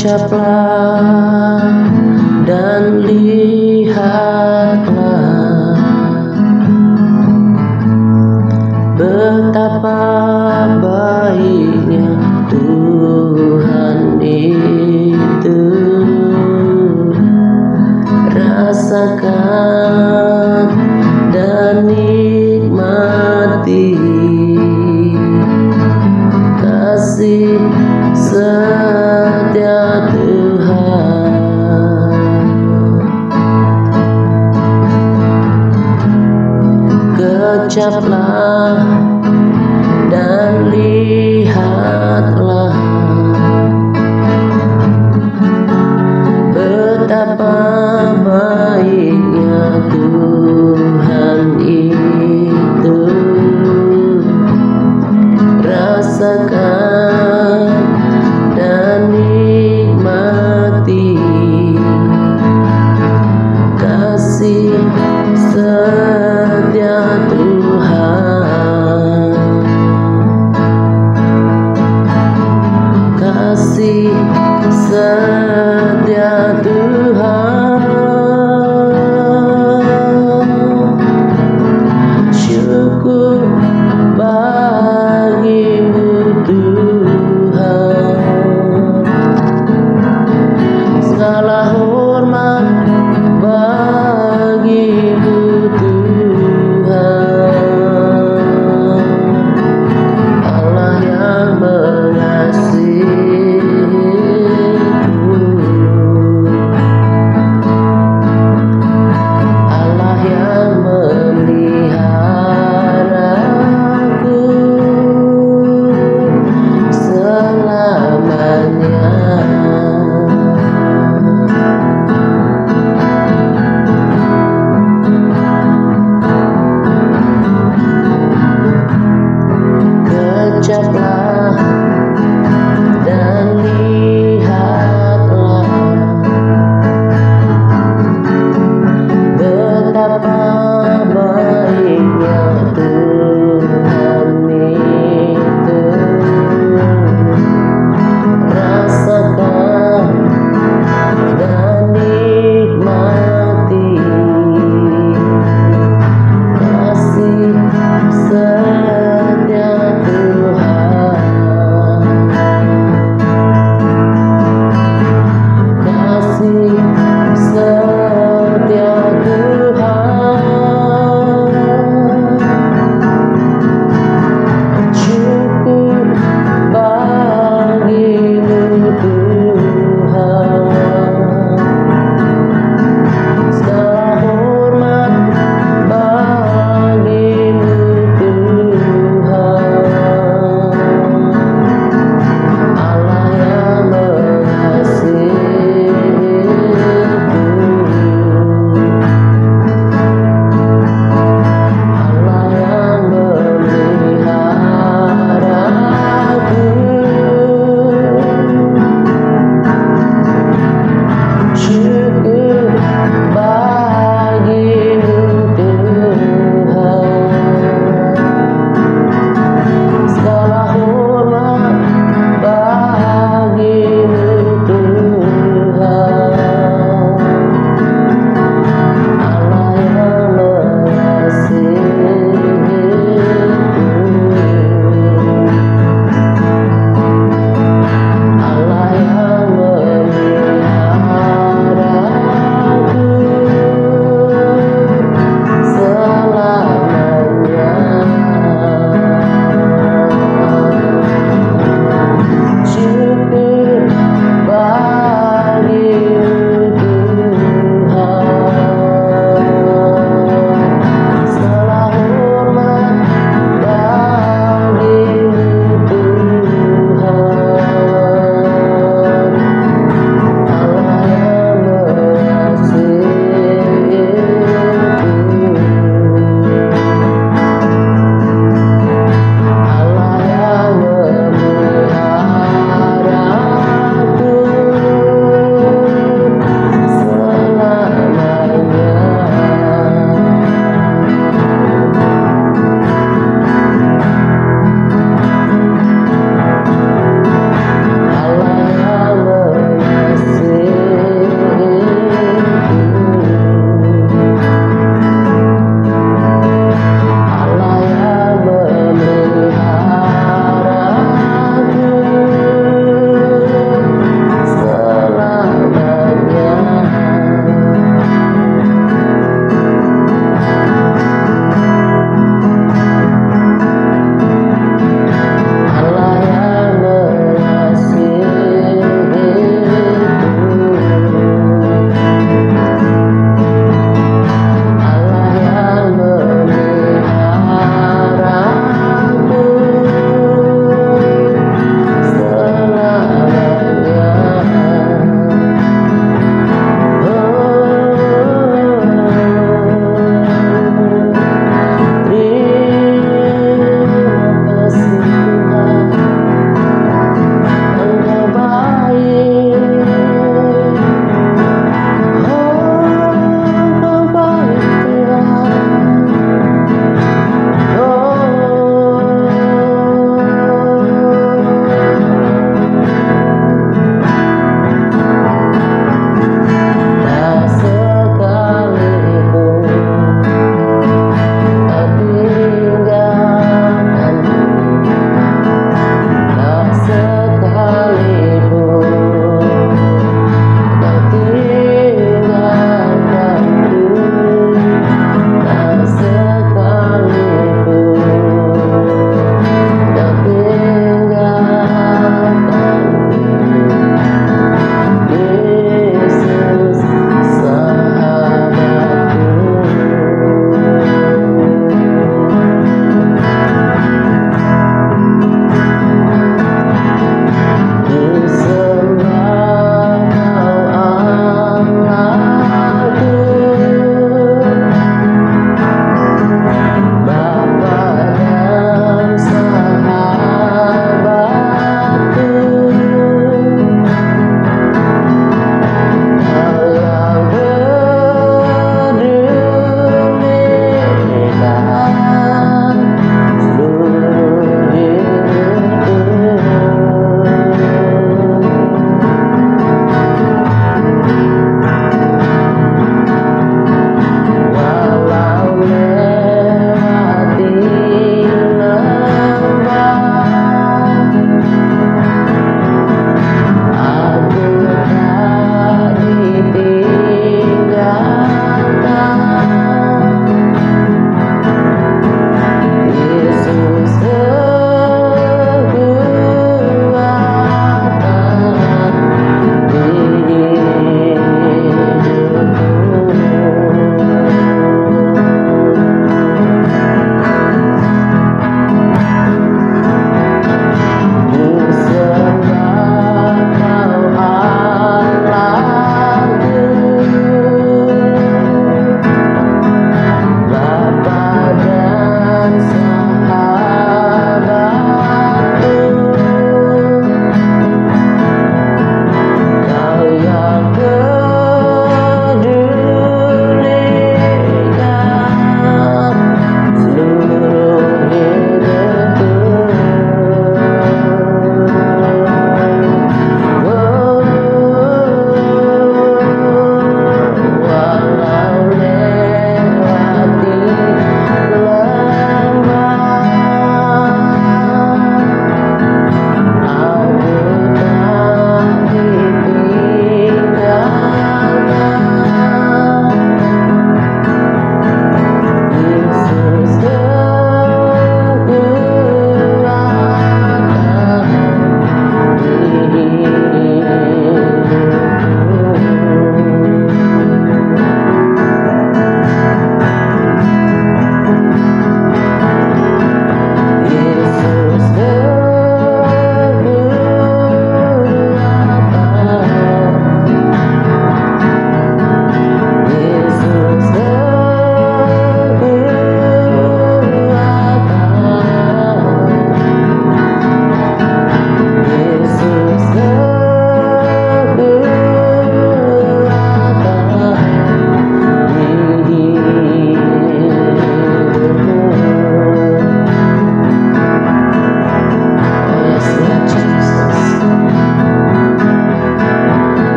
Kecaplah dan lihatlah betapa baiknya Tuhan itu. Rasakan dan nikmati kasih setia Tuhan. Kecaplah dan lihatlah betapa baiknya Tuhan itu. Rasakan dan nikmati kasih setia Tuhan. Kasih setia Tuhan. Syukur bagimu Tuhan. Segala hormat bagimu Tuhan. Allah yang mengasihiku, Allah yang memeliharaku selamanya. Kecaplah dan lihatlah betapa baiknya Tuhan itu. Rasakan dan nikmati kasih setia Tuhan.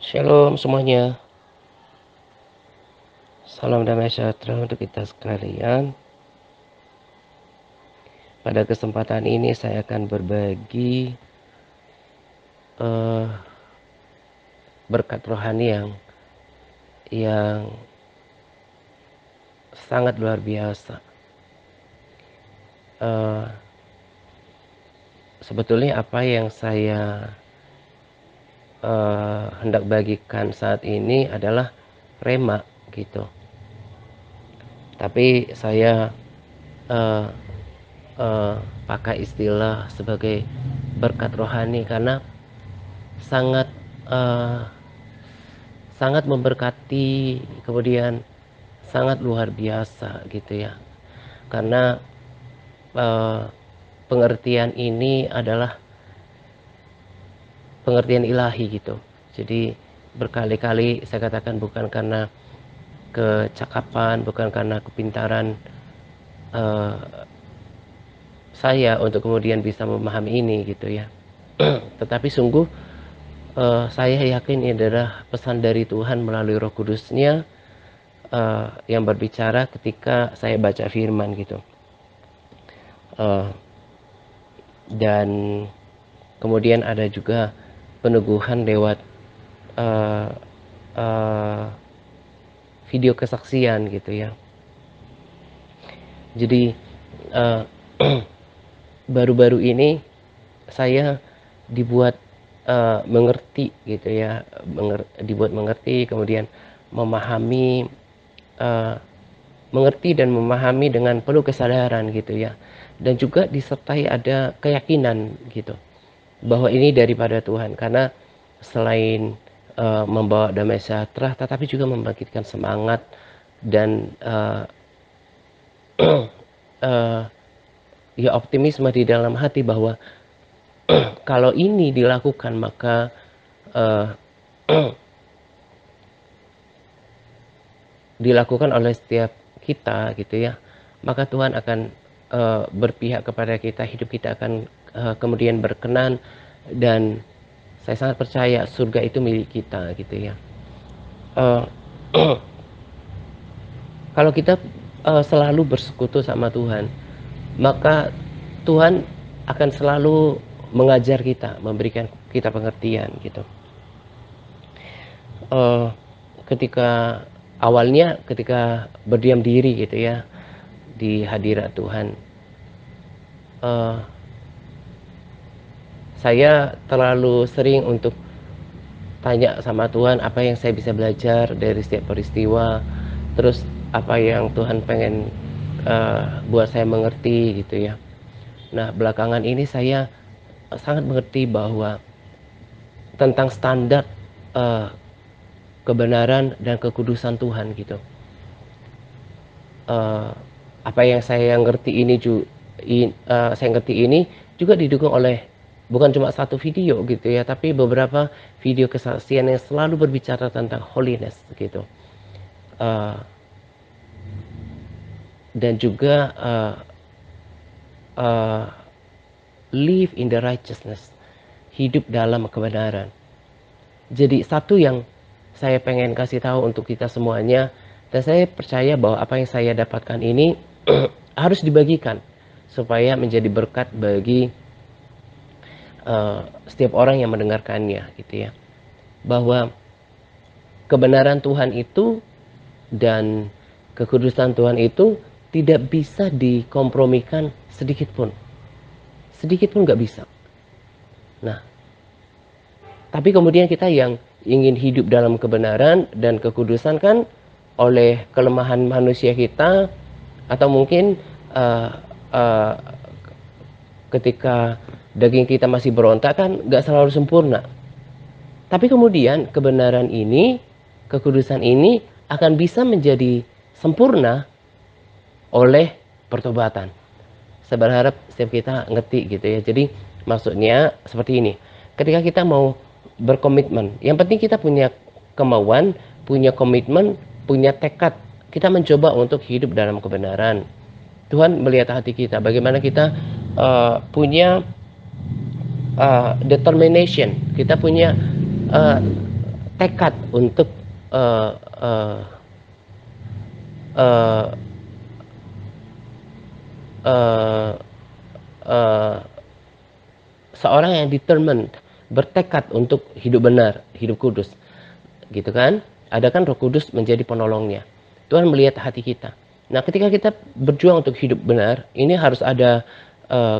Shalom semuanya. Salam damai sejahtera untuk kita sekalian. Pada kesempatan ini saya akan berbagi berkat rohani yang sangat luar biasa. Sebetulnya apa yang saya hendak bagikan saat ini adalah rema gitu. Tapi saya pakai istilah sebagai berkat rohani karena sangat sangat memberkati, kemudian sangat luar biasa gitu ya. Karena pengertian ini adalah pengertian ilahi gitu. Jadi berkali-kali saya katakan bukan karena kecakapan, bukan karena kepintaran saya untuk kemudian bisa memahami ini gitu ya. Tetapi sungguh saya yakin ini adalah pesan dari Tuhan melalui Roh Kudus-Nya yang berbicara ketika saya baca firman gitu. Dan kemudian ada juga peneguhan lewat video kesaksian gitu ya. Jadi baru-baru ini saya dibuat mengerti gitu ya, dibuat mengerti, kemudian memahami, mengerti dan memahami dengan penuh kesadaran gitu ya, dan juga disertai ada keyakinan gitu bahwa ini daripada Tuhan, karena selain membawa damai sejahtera tetapi juga membangkitkan semangat dan ya optimisme di dalam hati bahwa kalau ini dilakukan maka dilakukan oleh setiap kita gitu ya, maka Tuhan akan berpihak kepada kita, hidup kita akan kemudian berkenan, dan saya sangat percaya surga itu milik kita gitu ya. Kalau kita selalu bersekutu sama Tuhan, maka Tuhan akan selalu mengajar kita, memberikan kita pengertian gitu. Ketika awalnya ketika berdiam diri gitu ya di hadirat Tuhan, saya terlalu sering untuk tanya sama Tuhan apa yang saya bisa belajar dari setiap peristiwa, terus apa yang Tuhan pengen buat saya mengerti gitu ya. Nah, belakangan ini saya sangat mengerti bahwa tentang standar kebenaran dan kekudusan Tuhan gitu. Apa yang saya ngerti ini juga didukung oleh bukan cuma satu video gitu ya, tapi beberapa video kesaksian yang selalu berbicara tentang holiness gitu. Dan juga live in the righteousness, hidup dalam kebenaran. Jadi satu yang saya pengen kasih tahu untuk kita semuanya, dan saya percaya bahwa apa yang saya dapatkan ini harus dibagikan supaya menjadi berkat bagi setiap orang yang mendengarkannya gitu ya. Bahwa kebenaran Tuhan itu dan kekudusan Tuhan itu tidak bisa dikompromikan sedikit pun. Sedikit pun nggak bisa. Nah, tapi kemudian kita yang ingin hidup dalam kebenaran dan kekudusan kan oleh kelemahan manusia kita, atau mungkin ketika daging kita masih berontak kan nggak selalu sempurna. Tapi kemudian kebenaran ini, kekudusan ini akan bisa menjadi sempurna oleh pertobatan. Saya berharap setiap kita ngerti gitu ya. Jadi maksudnya seperti ini. Ketika kita mau berkomitmen, yang penting kita punya kemauan, punya komitmen, punya tekad. Kita mencoba untuk hidup dalam kebenaran. Tuhan melihat hati kita, bagaimana kita punya determination, kita punya tekad untuk uh, uh, uh, uh, uh, seorang yang determined, bertekad untuk hidup benar, hidup kudus, gitu kan? Ada kan Roh Kudus menjadi penolongnya. Tuhan melihat hati kita. Nah, ketika kita berjuang untuk hidup benar, ini harus ada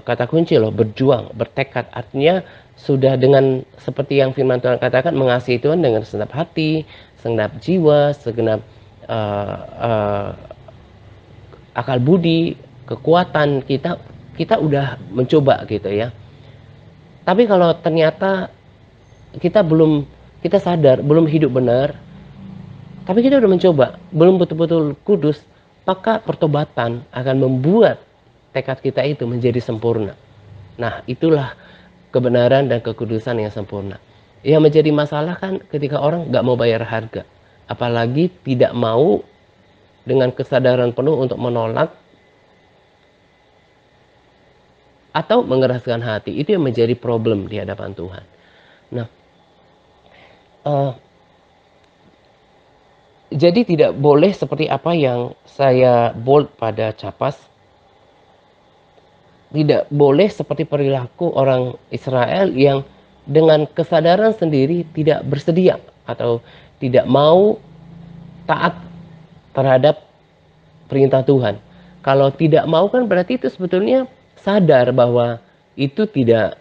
kata kunci loh, berjuang, bertekad. Artinya sudah dengan seperti yang firman Tuhan katakan, mengasihi Tuhan dengan segenap hati, segenap jiwa, segenap akal budi, kekuatan kita, kita udah mencoba gitu ya. Tapi kalau ternyata kita sadar belum hidup benar, tapi kita udah mencoba, belum betul-betul kudus, maka pertobatan akan membuat tekad kita itu menjadi sempurna. Nah, itulah kebenaran dan kekudusan yang sempurna. Yang menjadi masalah kan ketika orang nggak mau bayar harga, apalagi tidak mau dengan kesadaran penuh untuk menolak atau mengeraskan hati. Itu yang menjadi problem di hadapan Tuhan. Nah, jadi tidak boleh seperti apa yang saya bold pada Capas. Tidak boleh seperti perilaku orang Israel yang dengan kesadaran sendiri tidak bersedia atau tidak mau taat terhadap perintah Tuhan. Kalau tidak mau kan berarti itu sebetulnya sadar bahwa itu tidak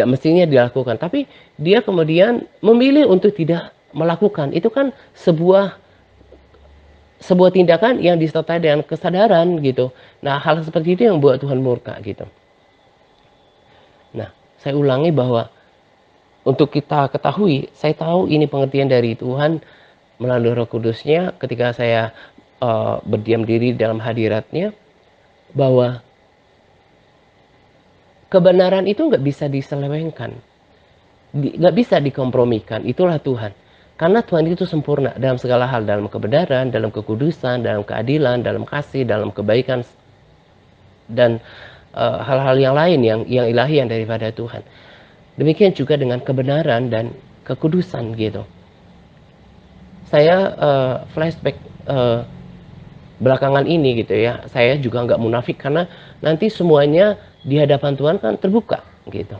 mestinya dilakukan, tapi dia kemudian memilih untuk tidak melakukan. Itu kan sebuah tindakan yang disertai dengan kesadaran gitu. Nah, hal seperti itu yang buat Tuhan murka gitu. Nah, saya ulangi bahwa untuk kita ketahui, saya tahu ini pengertian dari Tuhan melalui Roh Kudusnya ketika saya berdiam diri dalam hadiratnya, bahwa kebenaran itu nggak bisa diselewengkan, nggak bisa dikompromikan. Itulah Tuhan. Karena Tuhan itu sempurna dalam segala hal, dalam kebenaran, dalam kekudusan, dalam keadilan, dalam kasih, dalam kebaikan, dan hal-hal yang lain yang ilahi yang daripada Tuhan. Demikian juga dengan kebenaran dan kekudusan gitu. Saya flashback belakangan ini gitu ya. Saya juga nggak munafik karena nanti semuanya di hadapan Tuhan kan terbuka gitu.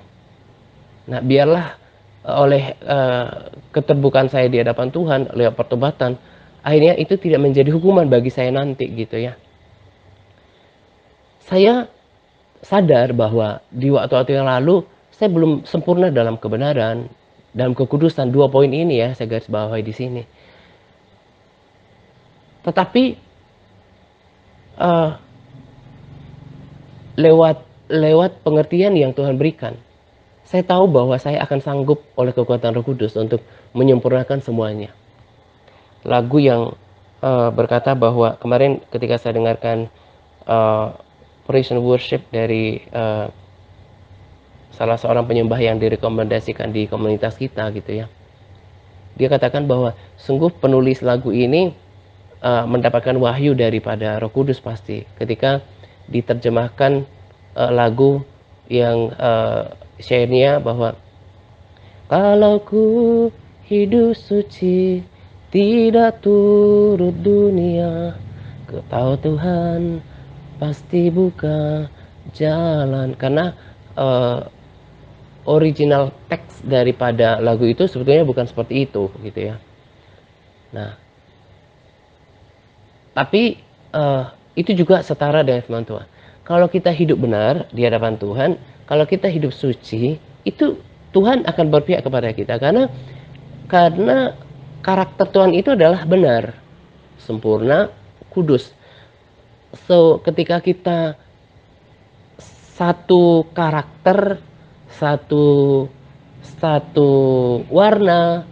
Nah, biarlah oleh keterbukaan saya di hadapan Tuhan lewat pertobatan, akhirnya itu tidak menjadi hukuman bagi saya nanti gitu ya. Saya sadar bahwa di waktu-waktu yang lalu saya belum sempurna dalam kebenaran, dalam kekudusan. 2 poin ini ya saya garis bawahi di sini. Tetapi uh, lewat pengertian yang Tuhan berikan, saya tahu bahwa saya akan sanggup oleh kekuatan Roh Kudus untuk menyempurnakan semuanya. Lagu yang berkata bahwa kemarin ketika saya dengarkan praise and worship dari salah seorang penyembah yang direkomendasikan di komunitas kita gitu ya. Dia katakan bahwa sungguh penulis lagu ini mendapatkan wahyu daripada Roh Kudus pasti ketika diterjemahkan lagu yang syairnya bahwa kalau ku hidup suci tidak turut dunia, ku tahu Tuhan pasti buka jalan. Karena original teks daripada lagu itu sebetulnya bukan seperti itu gitu ya. Nah, tapi itu juga setara dengan firman Tuhan. Kalau kita hidup benar di hadapan Tuhan, kalau kita hidup suci, itu Tuhan akan berpihak kepada kita karena karakter Tuhan itu adalah benar, sempurna, kudus. So, ketika kita satu karakter, satu warna,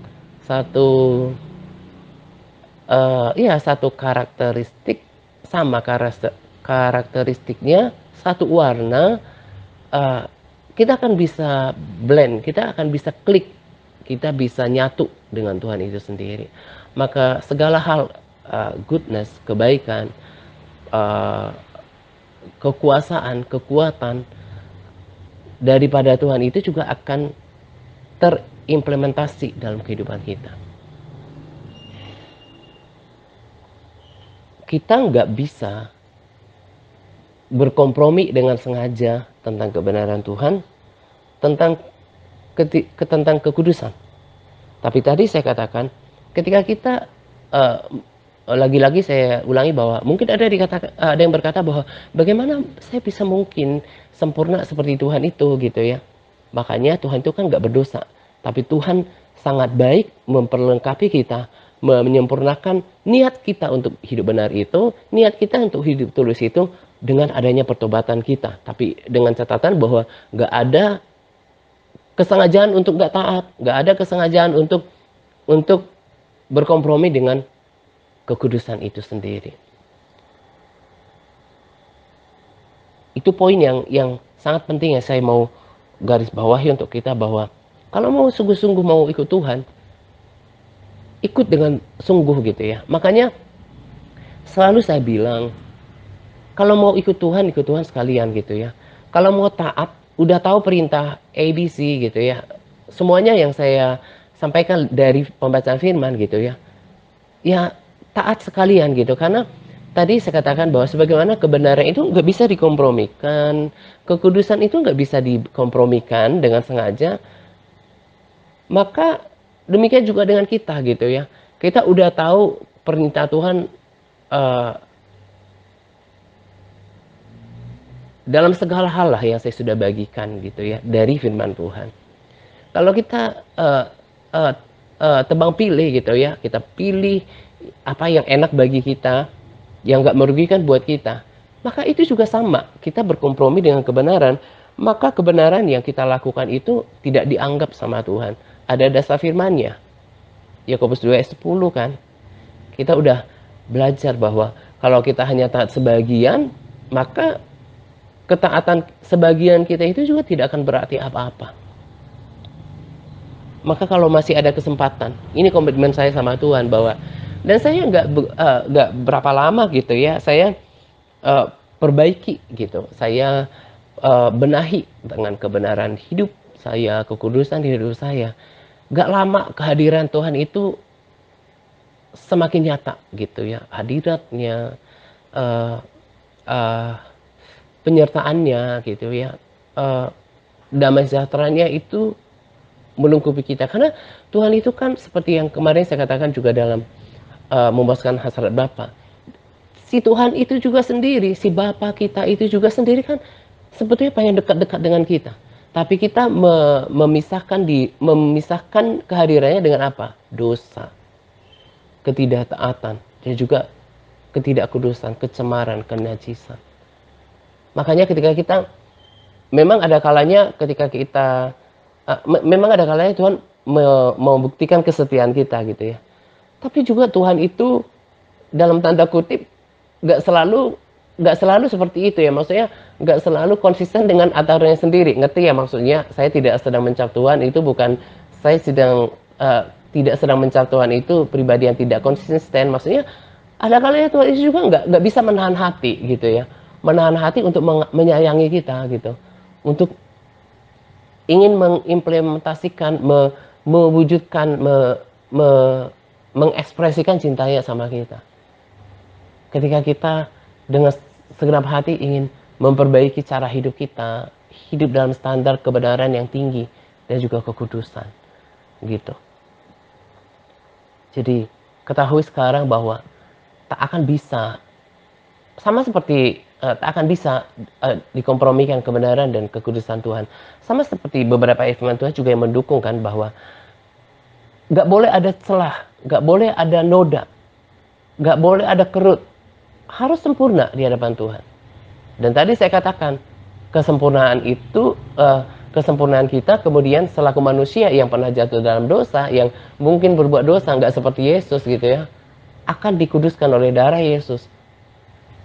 satu karakteristik sama karakteristiknya, satu warna, kita akan bisa blend, kita akan bisa klik, kita bisa nyatu dengan Tuhan itu sendiri. Maka segala hal goodness, kebaikan, kekuasaan, kekuatan daripada Tuhan itu juga akan terimplementasi dalam kehidupan kita. kita nggak bisa berkompromi dengan sengaja tentang kebenaran Tuhan, tentang tentang kekudusan. Tapi tadi saya katakan, ketika kita lagi-lagi saya ulangi bahwa mungkin ada yang berkata bahwa bagaimana saya bisa mungkin sempurna seperti Tuhan itu gitu ya. Makanya Tuhan itu kan nggak berdosa, tapi Tuhan sangat baik memperlengkapi kita, menyempurnakan niat kita untuk hidup benar itu, niat kita untuk hidup tulus itu dengan adanya pertobatan kita. Tapi dengan catatan bahwa nggak ada kesengajaan untuk nggak taat, nggak ada kesengajaan untuk berkompromi dengan kekudusan itu sendiri. Itu poin yang sangat penting yang saya mau garis bawahi untuk kita, bahwa kalau mau sungguh-sungguh mau ikut Tuhan, ikut dengan sungguh gitu ya. Makanya selalu saya bilang, kalau mau ikut Tuhan sekalian gitu ya. Kalau mau taat, udah tahu perintah ABC gitu ya. Semuanya yang saya sampaikan dari pembacaan firman gitu ya. Ya taat sekalian gitu. Karena tadi saya katakan bahwa sebagaimana kebenaran itu nggak bisa dikompromikan. Kekudusan itu nggak bisa dikompromikan dengan sengaja. Maka demikian juga dengan kita gitu ya. Kita udah tahu perintah Tuhan dalam segala hal lah yang saya sudah bagikan gitu ya dari firman Tuhan. Kalau kita tebang pilih gitu ya, kita pilih apa yang enak bagi kita, yang nggak merugikan buat kita, maka itu juga sama. Kita berkompromi dengan kebenaran, maka kebenaran yang kita lakukan itu tidak dianggap sama Tuhan. Ada dasar firman-Nya. Yakobus 2 ayat 10 kan. Kita udah belajar bahwa kalau kita hanya taat sebagian, maka ketaatan sebagian kita itu juga tidak akan berarti apa-apa. Maka kalau masih ada kesempatan, ini komitmen saya sama Tuhan bahwa, dan saya nggak berapa lama gitu ya, saya perbaiki gitu, saya benahi dengan kebenaran hidup saya, kekudusan hidup saya. Gak lama kehadiran Tuhan itu semakin nyata gitu ya, hadiratnya, penyertaannya gitu ya, damai sejahteranya itu melingkupi kita. Karena Tuhan itu kan seperti yang kemarin saya katakan juga dalam memuaskan hasrat Bapa. Si Tuhan itu juga sendiri, si Bapa kita itu juga sendiri kan sebetulnya pengen dekat-dekat dengan kita. Tapi kita memisahkan kehadirannya dengan apa? Dosa, ketidaktaatan, dan juga ketidakkudusan, kecemaran, kenajisan. Makanya ketika kita, memang ada kalanya ketika kita, memang ada kalanya Tuhan membuktikan kesetiaan kita gitu ya. Tapi juga Tuhan itu dalam tanda kutip nggak selalu seperti itu ya. Maksudnya nggak selalu konsisten dengan aturannya sendiri. Ngerti ya maksudnya? Saya tidak sedang mencap Tuhan itu bukan, saya tidak sedang mencap Tuhan itu pribadi yang tidak konsisten. Maksudnya ada kalanya Tuhan itu juga nggak bisa menahan hati gitu ya. Menahan hati untuk menyayangi kita gitu. Untuk ingin mengimplementasikan, mewujudkan, mengekspresikan cintanya sama kita. Ketika kita dengan segenap hati ingin memperbaiki cara hidup kita, hidup dalam standar kebenaran yang tinggi dan juga kekudusan, gitu. Jadi ketahui sekarang bahwa tak akan bisa, sama seperti tak akan bisa dikompromikan kebenaran dan kekudusan Tuhan. Sama seperti beberapa firman Tuhan juga yang mendukung kan bahwa nggak boleh ada celah, nggak boleh ada noda, nggak boleh ada kerut, harus sempurna di hadapan Tuhan. Dan tadi saya katakan kesempurnaan itu, kesempurnaan kita kemudian selaku manusia yang pernah jatuh dalam dosa, yang mungkin berbuat dosa nggak seperti Yesus gitu ya, akan dikuduskan oleh darah Yesus,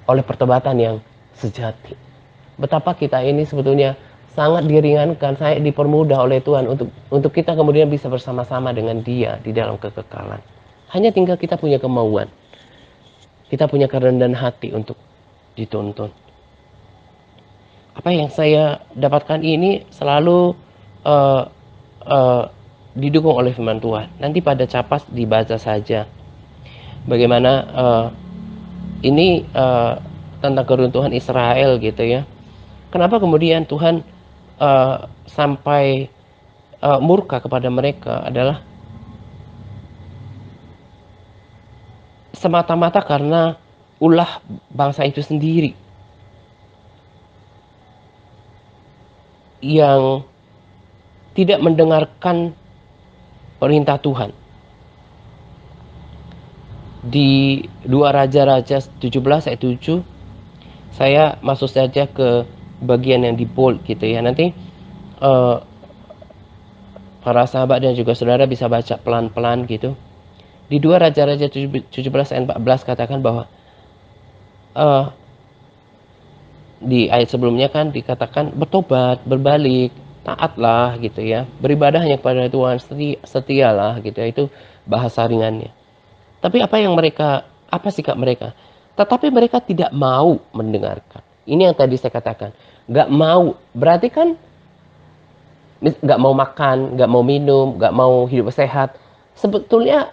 oleh pertobatan yang sejati. Betapa kita ini sebetulnya sangat diringankan, saya dipermudah oleh Tuhan untuk kita kemudian bisa bersama-sama dengan Dia di dalam kekekalan. Hanya tinggal kita punya kemauan. Kita punya kerendahan hati untuk dituntun. Apa yang saya dapatkan ini selalu didukung oleh firman Tuhan. Nanti pada capas dibaca saja bagaimana ini tentang keruntuhan Israel gitu ya. Kenapa kemudian Tuhan sampai murka kepada mereka adalah semata-mata karena ulah bangsa itu sendiri yang tidak mendengarkan perintah Tuhan. Di 2 Raja-Raja 17 ayat 7, saya masuk saja ke bagian yang di bold gitu ya. Nanti para sahabat dan juga saudara bisa baca pelan-pelan gitu. Di 2 Raja-Raja 17 ayat 14 katakan bahwa di ayat sebelumnya kan dikatakan bertobat, berbalik, taatlah gitu ya. Beribadah hanya kepada Tuhan, setialah gitu ya. Itu bahasa ringannya. Tapi apa sikap mereka? Tetapi mereka tidak mau mendengarkan. Ini yang tadi saya katakan. Nggak mau. Berarti kan nggak mau makan, nggak mau minum, nggak mau hidup sehat. Sebetulnya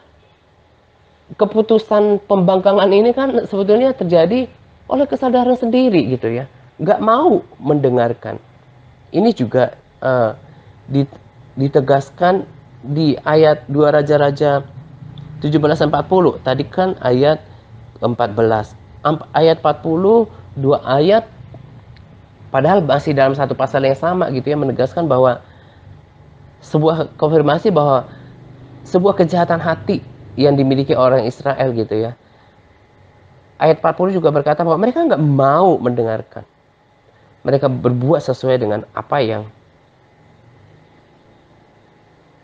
keputusan pembangkangan ini kan sebetulnya terjadi oleh kesadaran sendiri gitu ya. Nggak mau mendengarkan. Ini juga ditegaskan di ayat 2 Raja-Raja 17-40. Tadi kan ayat 14. Ayat 40, 2 ayat, padahal masih dalam satu pasal yang sama gitu ya, menegaskan bahwa sebuah konfirmasi bahwa sebuah kejahatan hati yang dimiliki orang Israel gitu ya. Ayat 40 juga berkata bahwa mereka nggak mau mendengarkan. Mereka berbuat sesuai dengan apa yang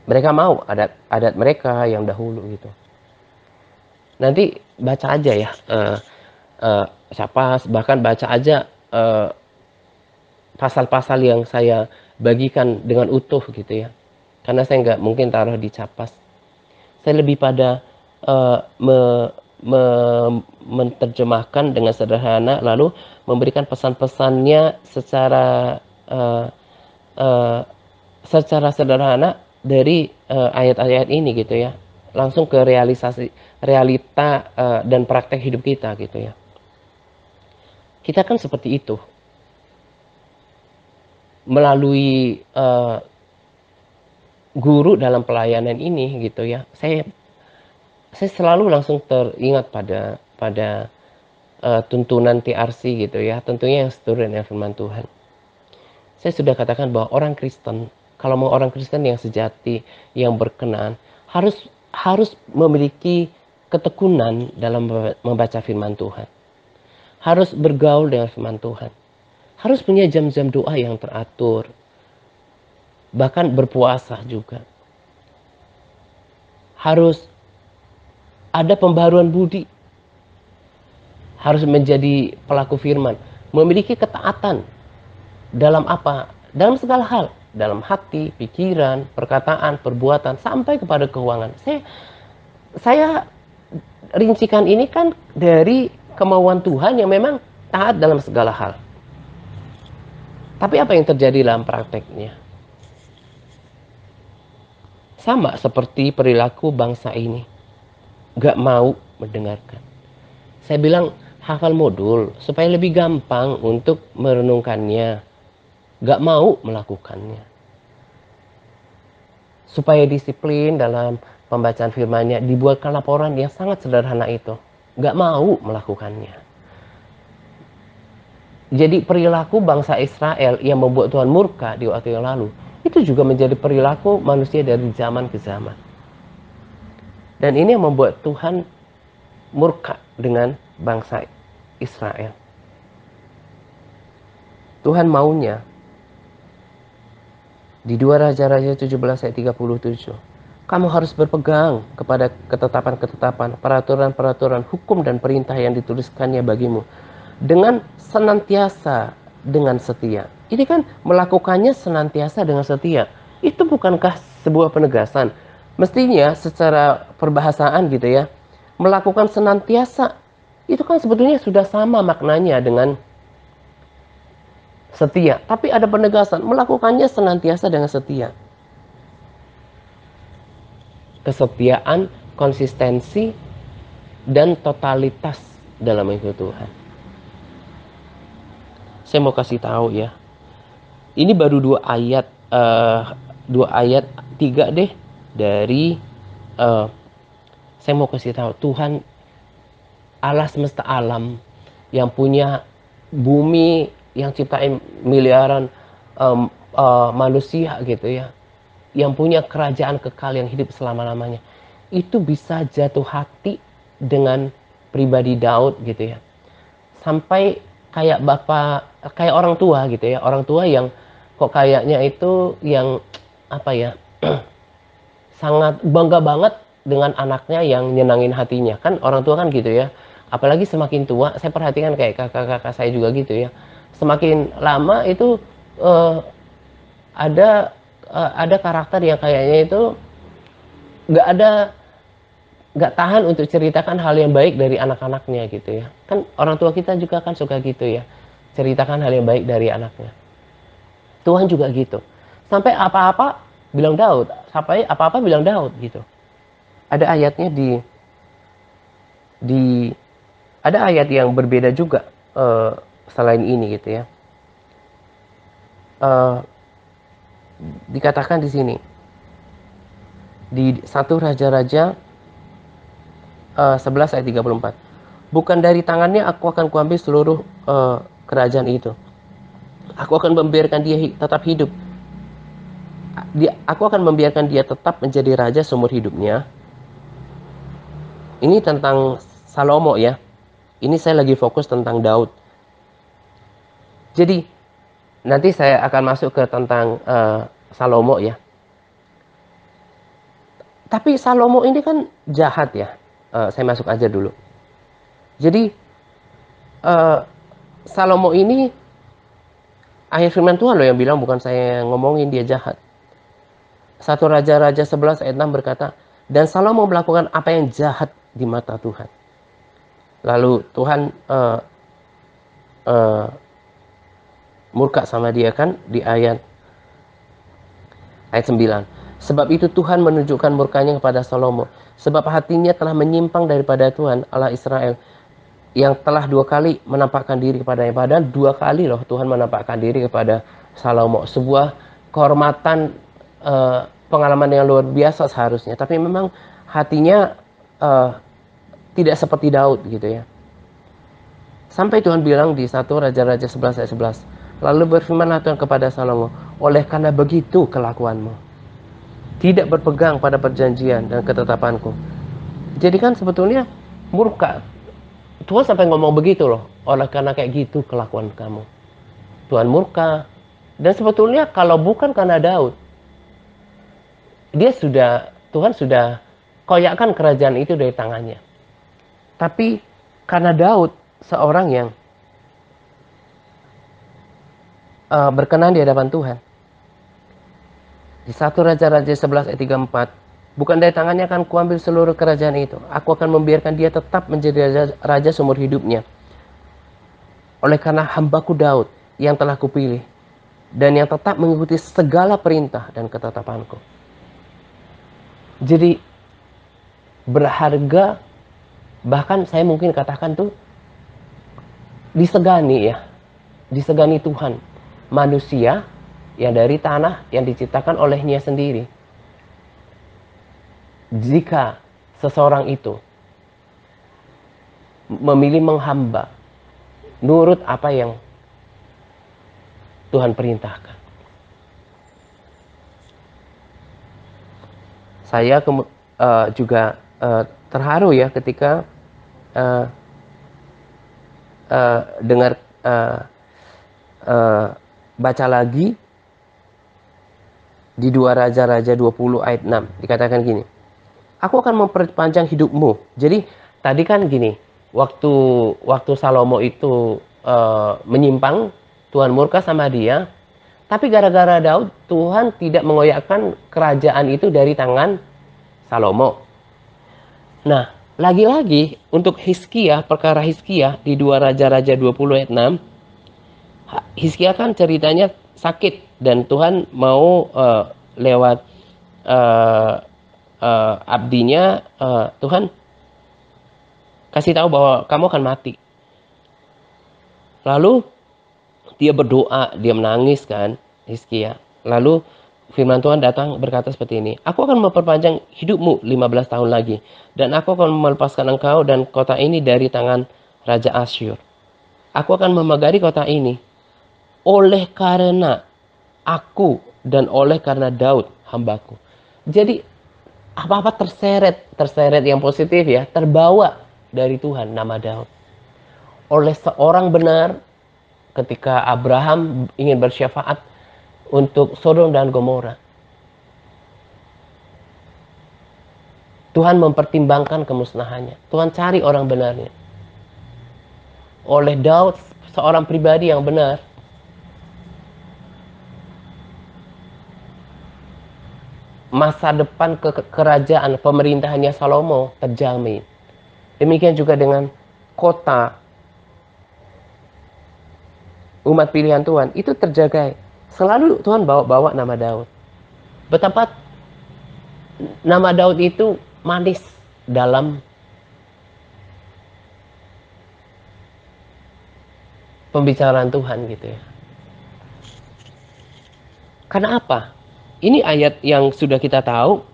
mereka mau, adat mereka yang dahulu gitu. Nanti baca aja ya, bahkan baca aja pasal-pasal yang saya bagikan dengan utuh gitu ya. Karena saya nggak mungkin taruh di capas. Saya lebih pada menerjemahkan dengan sederhana, lalu memberikan pesan-pesannya secara sederhana dari ayat-ayat ini gitu ya, langsung ke realita dan praktek hidup kita gitu ya. Kita kan seperti itu melalui guru dalam pelayanan ini gitu ya. Saya selalu langsung teringat pada tuntunan TRC gitu ya, tentunya yang seturut dengan firman Tuhan. Saya sudah katakan bahwa orang Kristen, kalau mau orang Kristen yang sejati, yang berkenan, harus memiliki ketekunan dalam membaca firman Tuhan. Harus bergaul dengan firman Tuhan. Harus punya jam-jam doa yang teratur. Bahkan berpuasa juga. Harus ada pembaruan budi. Harus menjadi pelaku firman. Memiliki ketaatan. Dalam apa? Dalam segala hal. Dalam hati, pikiran, perkataan, perbuatan, sampai kepada keuangan. Saya rincikan ini kan dari kemauan Tuhan yang memang taat dalam segala hal. Tapi apa yang terjadi dalam prakteknya? Sama seperti perilaku bangsa ini. Gak mau mendengarkan. Saya bilang hafal modul supaya lebih gampang untuk merenungkannya. Gak mau melakukannya. Supaya disiplin dalam pembacaan firman-Nya, dibuatkan laporan yang sangat sederhana itu. Gak mau melakukannya. Jadi perilaku bangsa Israel yang membuat Tuhan murka di waktu yang lalu, itu juga menjadi perilaku manusia dari zaman ke zaman. Dan ini yang membuat Tuhan murka dengan bangsa Israel. Tuhan maunya di 2 Raja-Raja 17 ayat 37, kamu harus berpegang kepada ketetapan-ketetapan, peraturan-peraturan, hukum dan perintah yang dituliskannya bagimu dengan senantiasa dengan setia. Ini kan melakukannya senantiasa dengan setia. Itu bukankah sebuah penegasan? Mestinya secara perbahasaan gitu ya, melakukan senantiasa itu kan sebetulnya sudah sama maknanya dengan setia. Tapi ada penegasan, melakukannya senantiasa dengan setia. Kesetiaan, konsistensi, dan totalitas dalam mengikut Tuhan. Saya mau kasih tahu ya. Ini baru dua ayat 3 deh dari saya mau kasih tahu Tuhan Allah semesta alam yang punya bumi, yang ciptain miliaran manusia gitu ya, yang punya kerajaan kekal yang hidup selama-lamanya, itu bisa jatuh hati dengan pribadi Daud gitu ya, sampai kayak kayak orang tua gitu ya, orang tua yang kok kayaknya itu yang apa ya, sangat bangga banget dengan anaknya yang nyenangin hatinya. Kan orang tua kan gitu ya. Apalagi semakin tua, saya perhatikan kayak kakak-kakak saya juga gitu ya. Semakin lama itu uh, ada karakter yang kayaknya itu nggak ada nggak tahan untuk ceritakan hal yang baik dari anak-anaknya gitu ya. Kan orang tua kita juga kan suka gitu ya. Ceritakan hal yang baik dari anaknya. Tuhan juga gitu. Sampai apa-apa bilang Daud, sampai apa-apa bilang Daud gitu. Ada ayatnya di ada ayat yang berbeda juga selain ini gitu ya. Uh, Dikatakan di sini di 1 Raja-Raja 11 ayat 34. Bukan dari tangannya aku akan kuambil seluruh kerajaan itu. Aku akan membiarkan dia tetap hidup. Aku akan membiarkan dia tetap menjadi raja seumur hidupnya. Ini tentang Salomo ya. Ini saya lagi fokus tentang Daud. Jadi nanti saya akan masuk ke tentang Salomo ya. Tapi Salomo ini kan jahat ya. Saya masuk aja dulu. Jadi Salomo ini ayat firman Tuhan loh yang bilang, bukan saya yang ngomongin dia jahat. 1 Raja-Raja 11 ayat 6 berkata, dan Salomo melakukan apa yang jahat di mata Tuhan. Lalu Tuhan murka sama dia kan di ayat 9. Sebab itu Tuhan menunjukkan murkanya kepada Salomo, sebab hatinya telah menyimpang daripada Tuhan Allah Israel, yang telah 2 kali menampakkan diri kepadanya. Padahal 2 kali loh Tuhan menampakkan diri kepada Salomo. Sebuah kehormatan, pengalaman yang luar biasa seharusnya. Tapi memang hatinya tidak seperti Daud gitu ya. Sampai Tuhan bilang di 1 Raja-Raja 11 ayat 11. Lalu berfirmanlah Tuhan kepada Salomo, oleh karena begitu kelakuanmu, tidak berpegang pada perjanjian dan ketetapanku. Jadi kan sebetulnya murka. Tuhan sampai ngomong begitu loh. Oleh karena kayak gitu kelakuan kamu, Tuhan murka. Dan sebetulnya kalau bukan karena Daud, Tuhan sudah koyakkan kerajaan itu dari tangannya. Tapi karena Daud seorang yang berkenan di hadapan Tuhan. Di 1 Raja-Raja 11 ayat 34, bukan dari tangannya akan kuambil seluruh kerajaan itu. Aku akan membiarkan dia tetap menjadi raja seumur hidupnya. Oleh karena hambaku Daud yang telah kupilih, dan yang tetap mengikuti segala perintah dan ketetapanku. Jadi berharga, bahkan saya mungkin katakan tuh disegani ya. Disegani Tuhan. Manusia yang dari tanah yang diciptakan olehnya sendiri. Jika seseorang itu memilih menghamba, nurut apa yang Tuhan perintahkan. Saya juga terharu ya ketika dengar baca lagi di 2 Raja-Raja 20 ayat 6. Dikatakan gini, aku akan memperpanjang hidupmu. Jadi tadi kan gini, waktu Salomo itu menyimpang, Tuhan murka sama dia. Tapi gara-gara Daud, Tuhan tidak mengoyakkan kerajaan itu dari tangan Salomo. Nah, lagi-lagi untuk Hizkia, perkara Hizkia di 2 Raja-Raja 20 ayat 6, Hizkia kan ceritanya sakit dan Tuhan mau lewat abdinya, Tuhan kasih tahu bahwa kamu akan mati. Lalu dia berdoa, dia menangis kan, Hizkia. Lalu firman Tuhan datang berkata seperti ini, aku akan memperpanjang hidupmu 15 tahun lagi, dan aku akan melepaskan engkau dan kota ini dari tangan Raja Asyur. Aku akan memagari kota ini oleh karena aku dan oleh karena Daud hambaku. Jadi apa-apa terseret yang positif ya, terbawa dari Tuhan nama Daud. Oleh seorang benar ketika Abraham ingin bersyafaat untuk Sodom dan Gomora. Tuhan mempertimbangkan kemusnahannya. Tuhan cari orang benarnya. Oleh Daud, seorang pribadi yang benar, masa depan kerajaan pemerintahannya Salomo terjamin. Demikian juga dengan kota umat pilihan Tuhan itu terjaga. Selalu Tuhan bawa nama Daud. Betapa nama Daud itu manis dalam pembicaraan Tuhan gitu ya. Karena apa? Ini ayat yang sudah kita tahu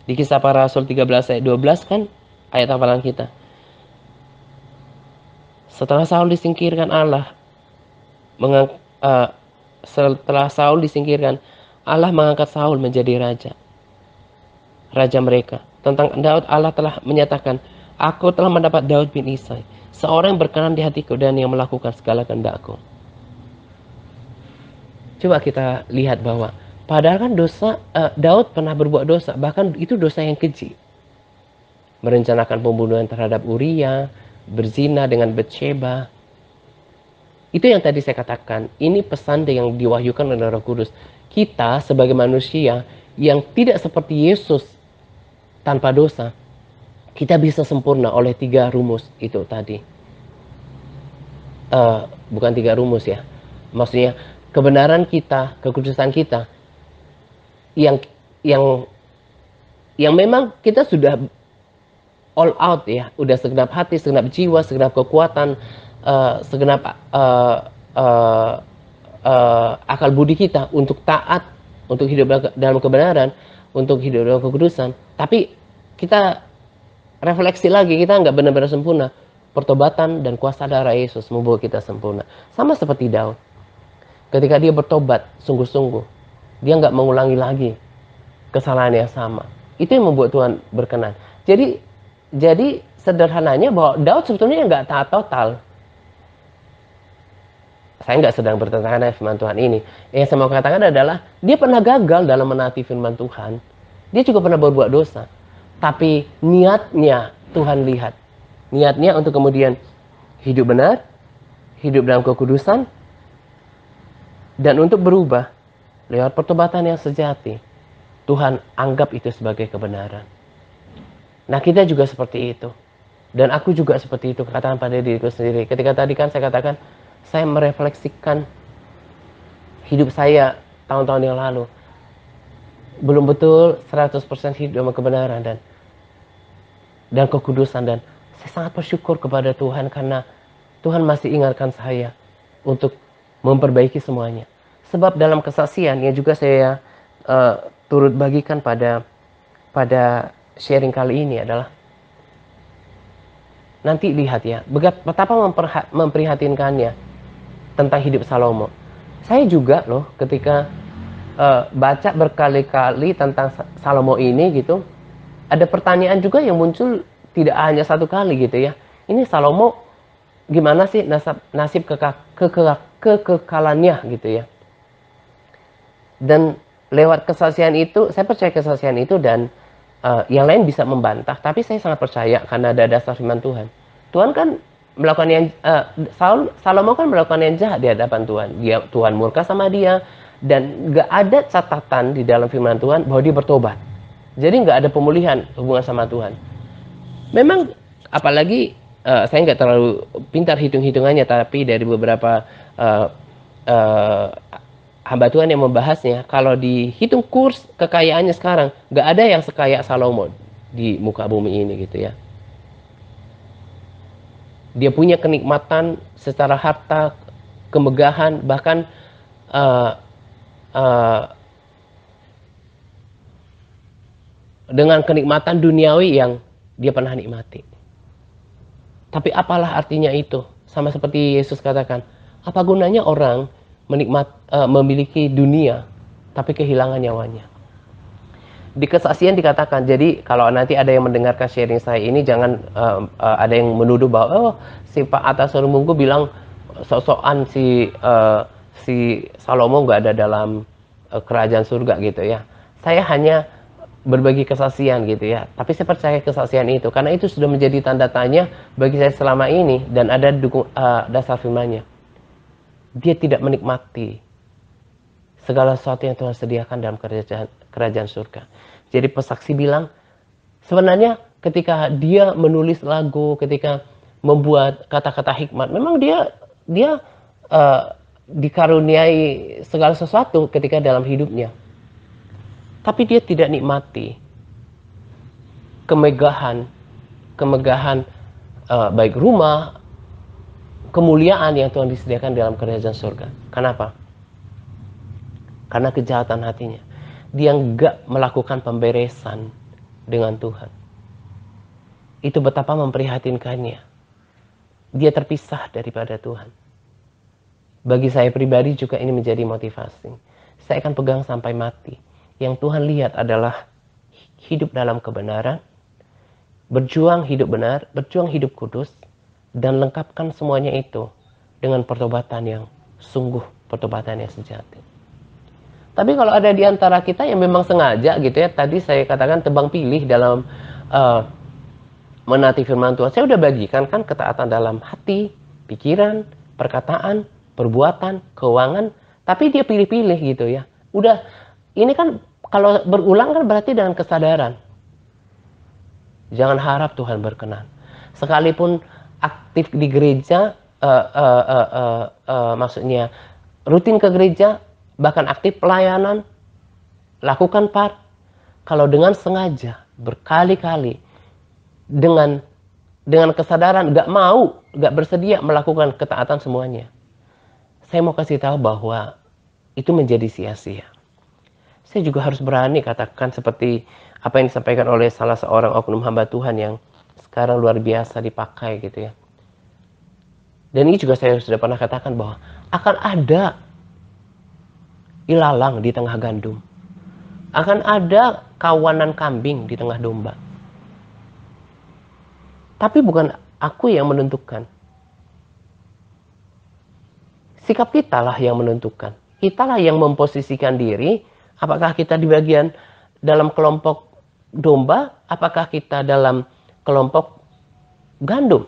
di Kisah Para Rasul 13 ayat 12 kan ayat hafalan kita. Setelah Saul disingkirkan Allah mengangkat Saul menjadi raja mereka. Tentang Daud Allah telah menyatakan, aku telah mendapat Daud bin Isai, seorang yang berkenan di hatiku dan yang melakukan segala kehendakku. Coba kita lihat bahwa padahal kan Daud pernah berbuat dosa, bahkan itu dosa yang keji. Merencanakan pembunuhan terhadap Uria, berzina dengan Batsheba. Itu yang tadi saya katakan, ini pesan yang diwahyukan oleh Roh Kudus. Kita sebagai manusia yang tidak seperti Yesus tanpa dosa, kita bisa sempurna oleh 3 rumus itu tadi. Bukan 3 rumus ya, maksudnya kebenaran kita, kekudusan kita, yang memang kita sudah all out ya, udah segenap hati, segenap jiwa, segenap kekuatan, segenap akal budi kita untuk taat, untuk hidup dalam kebenaran, untuk hidup dalam kekudusan. Tapi kita refleksi lagi, kita nggak benar-benar sempurna. Pertobatan dan kuasa darah Yesus membuat kita sempurna. Sama seperti Daud. Ketika dia bertobat sungguh-sungguh, dia nggak mengulangi lagi kesalahan yang sama. Itu yang membuat Tuhan berkenan. Jadi sederhananya bahwa Daud sebetulnya nggak taat total. Saya nggak sedang bertentangan dengan firman Tuhan ini. Yang saya mau katakan adalah dia pernah gagal dalam menaati firman Tuhan. Dia juga pernah berbuat dosa. Tapi niatnya Tuhan lihat. Niatnya untuk kemudian hidup benar, hidup dalam kekudusan, dan untuk berubah lewat pertobatan yang sejati. Tuhan anggap itu sebagai kebenaran. Nah, kita juga seperti itu. Dan aku juga seperti itu, katakan pada diriku sendiri. Ketika tadi kan saya katakan, saya merefleksikan hidup saya tahun-tahun yang lalu. Belum betul 100% hidup dalam kebenaran dan kekudusan. Dan saya sangat bersyukur kepada Tuhan karena Tuhan masih ingatkan saya untuk memperbaiki semuanya. Sebab dalam kesaksian yang juga saya turut bagikan pada sharing kali ini adalah, nanti lihat ya, betapa memprihatinkannya tentang hidup Salomo. Saya juga loh ketika baca berkali-kali tentang Salomo ini gitu, ada pertanyaan juga yang muncul tidak hanya satu kali gitu ya. Ini Salomo gimana sih nasib kekekalannya gitu ya. Dan lewat kesaksian itu, saya percaya kesaksian itu dan yang lain bisa membantah, tapi saya sangat percaya karena ada dasar firman Tuhan. Tuhan kan melakukan yang Salomo kan melakukan yang jahat di hadapan Tuhan. Tuhan murka sama dia dan nggak ada catatan di dalam firman Tuhan bahwa dia bertobat. Jadi nggak ada pemulihan hubungan sama Tuhan. Memang apalagi saya nggak terlalu pintar hitung-hitungannya, tapi dari beberapa hamba Tuhan yang membahasnya, kalau dihitung kurs kekayaannya sekarang, nggak ada yang sekaya Salomo di muka bumi ini gitu ya. Dia punya kenikmatan secara harta, kemegahan, bahkan uh, uh, dengan kenikmatan duniawi yang dia pernah nikmati. Tapi apalah artinya itu? Sama seperti Yesus katakan, apa gunanya orang memiliki dunia tapi kehilangan nyawanya? Di kesaksian dikatakan, jadi kalau nanti ada yang mendengarkan sharing saya ini, jangan ada yang menuduh bahwa oh, si Pak Atas Munggu bilang sok-sokan si Salomo nggak ada dalam kerajaan surga gitu ya. Saya hanya berbagi kesaksian gitu ya. Tapi saya percaya kesaksian itu karena itu sudah menjadi tanda tanya bagi saya selama ini, dan ada dasar firman-Nya. Dia tidak menikmati segala sesuatu yang Tuhan sediakan dalam kerajaan surga. Jadi pesaksi bilang, sebenarnya ketika dia menulis lagu, ketika membuat kata-kata hikmat, memang dia dikaruniai segala sesuatu ketika dalam hidupnya. Tapi dia tidak nikmati kemegahan baik rumah, kemuliaan yang Tuhan disediakan dalam kerajaan surga. Kenapa? Karena kejahatan hatinya. Dia enggak melakukan pemberesan dengan Tuhan. Itu betapa memprihatinkannya. Dia terpisah daripada Tuhan. Bagi saya pribadi juga ini menjadi motivasi. Saya akan pegang sampai mati. Yang Tuhan lihat adalah hidup dalam kebenaran, berjuang hidup benar, berjuang hidup kudus, dan lengkapkan semuanya itu dengan pertobatan yang sungguh, pertobatan yang sejati. Tapi kalau ada di antara kita yang memang sengaja gitu ya, tadi saya katakan tebang pilih dalam menaati firman Tuhan. Saya udah bagikan kan ketaatan dalam hati, pikiran, perkataan, perbuatan, keuangan, tapi dia pilih-pilih gitu ya. Udah, ini kan kalau berulang kan berarti dengan kesadaran. Jangan harap Tuhan berkenan. Sekalipun aktif di gereja, maksudnya rutin ke gereja, bahkan aktif pelayanan, lakukan kalau dengan sengaja berkali-kali dengan kesadaran gak bersedia melakukan ketaatan semuanya, saya mau kasih tahu bahwa itu menjadi sia-sia. Saya juga harus berani katakan seperti apa yang disampaikan oleh salah seorang oknum hamba Tuhan yang sekarang luar biasa dipakai gitu ya. Dan ini juga saya sudah pernah katakan bahwa akan ada ilalang di tengah gandum. Akan ada kawanan kambing di tengah domba. Tapi bukan aku yang menentukan. Sikap kita lah yang menentukan. Kitalah yang memposisikan diri. Apakah kita di bagian dalam kelompok domba? Apakah kita dalam kelompok gandum?